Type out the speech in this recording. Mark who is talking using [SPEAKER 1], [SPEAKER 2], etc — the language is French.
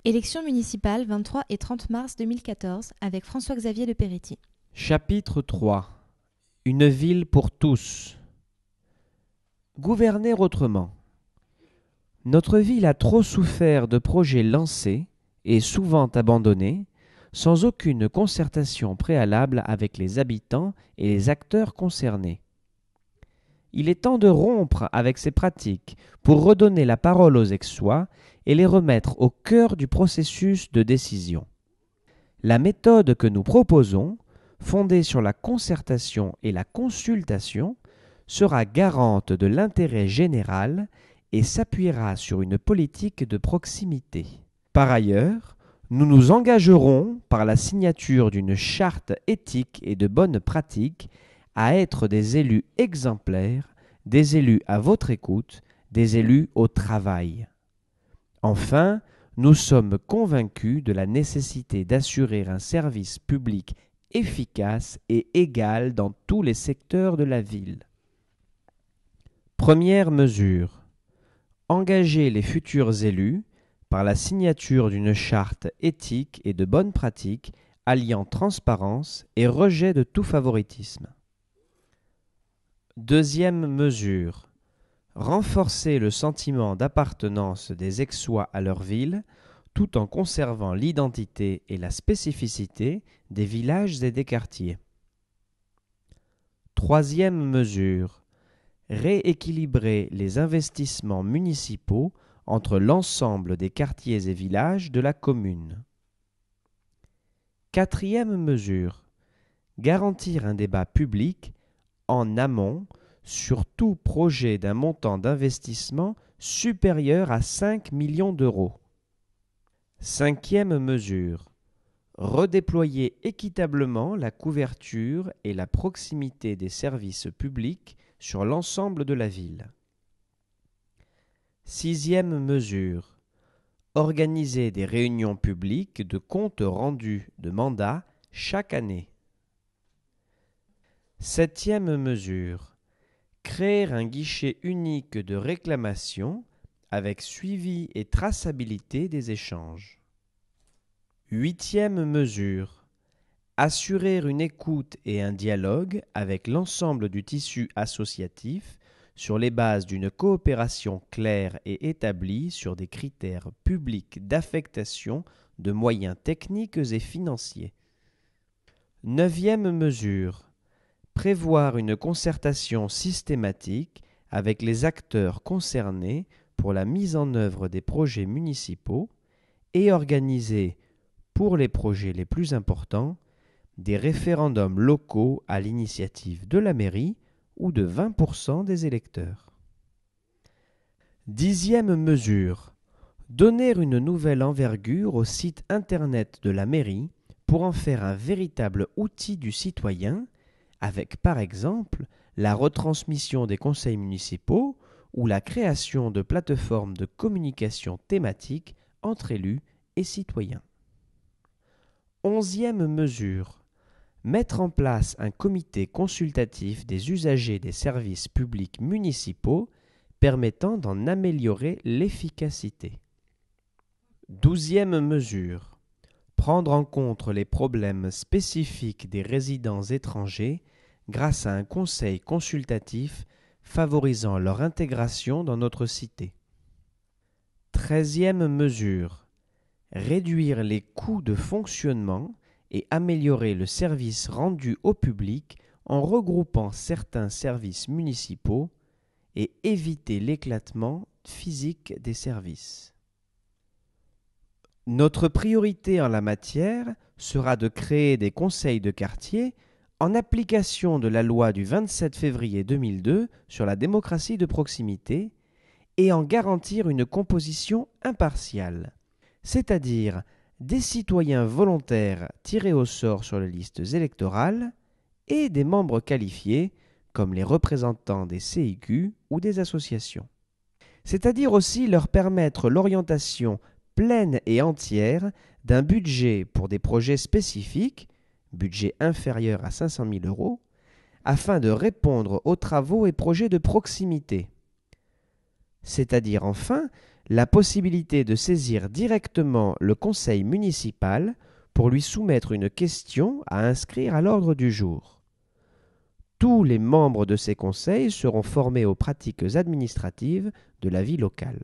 [SPEAKER 1] Élections municipales 23 et 30 mars 2014 avec François-Xavier de Peretti.
[SPEAKER 2] Chapitre 3. Une ville pour tous. Gouverner autrement. Notre ville a trop souffert de projets lancés et souvent abandonnés, sans aucune concertation préalable avec les habitants et les acteurs concernés. Il est temps de rompre avec ces pratiques pour redonner la parole aux Aixois et les remettre au cœur du processus de décision. La méthode que nous proposons, fondée sur la concertation et la consultation, sera garante de l'intérêt général et s'appuiera sur une politique de proximité. Par ailleurs, nous nous engagerons par la signature d'une charte éthique et de bonnes pratiques à être des élus exemplaires, des élus à votre écoute, des élus au travail. Enfin, nous sommes convaincus de la nécessité d'assurer un service public efficace et égal dans tous les secteurs de la ville. Première mesure. Engager les futurs élus par la signature d'une charte éthique et de bonnes pratiques alliant transparence et rejet de tout favoritisme. Deuxième mesure. Renforcer le sentiment d'appartenance des Aixois à leur ville tout en conservant l'identité et la spécificité des villages et des quartiers. Troisième mesure. Rééquilibrer les investissements municipaux entre l'ensemble des quartiers et villages de la commune. Quatrième mesure. Garantir un débat public en amont sur tout projet d'un montant d'investissement supérieur à 5 millions d'euros. Cinquième mesure. Redéployer équitablement la couverture et la proximité des services publics sur l'ensemble de la ville. Sixième mesure. Organiser des réunions publiques de comptes rendus de mandat chaque année. Septième mesure. Créer un guichet unique de réclamation avec suivi et traçabilité des échanges. Huitième mesure. Assurer une écoute et un dialogue avec l'ensemble du tissu associatif sur les bases d'une coopération claire et établie sur des critères publics d'affectation de moyens techniques et financiers. Neuvième mesure. Prévoir une concertation systématique avec les acteurs concernés pour la mise en œuvre des projets municipaux et organiser, pour les projets les plus importants, des référendums locaux à l'initiative de la mairie ou de 20% des électeurs. Dixième mesure. Donner une nouvelle envergure au site internet de la mairie pour en faire un véritable outil du citoyen avec par exemple la retransmission des conseils municipaux ou la création de plateformes de communication thématiques entre élus et citoyens. Onzième mesure. Mettre en place un comité consultatif des usagers des services publics municipaux permettant d'en améliorer l'efficacité. Douzième mesure. Prendre en compte les problèmes spécifiques des résidents étrangers grâce à un conseil consultatif favorisant leur intégration dans notre cité. Treizième mesure. Réduire les coûts de fonctionnement et améliorer le service rendu au public en regroupant certains services municipaux et éviter l'éclatement physique des services. Notre priorité en la matière sera de créer des conseils de quartier en application de la loi du 27 février 2002 sur la démocratie de proximité et en garantir une composition impartiale, c'est-à-dire des citoyens volontaires tirés au sort sur les listes électorales et des membres qualifiés comme les représentants des CIQ ou des associations. C'est-à-dire aussi leur permettre l'orientation pleine et entière d'un budget pour des projets spécifiques, budget inférieur à 500 000 euros, afin de répondre aux travaux et projets de proximité. C'est-à-dire enfin la possibilité de saisir directement le conseil municipal pour lui soumettre une question à inscrire à l'ordre du jour. Tous les membres de ces conseils seront formés aux pratiques administratives de la vie locale.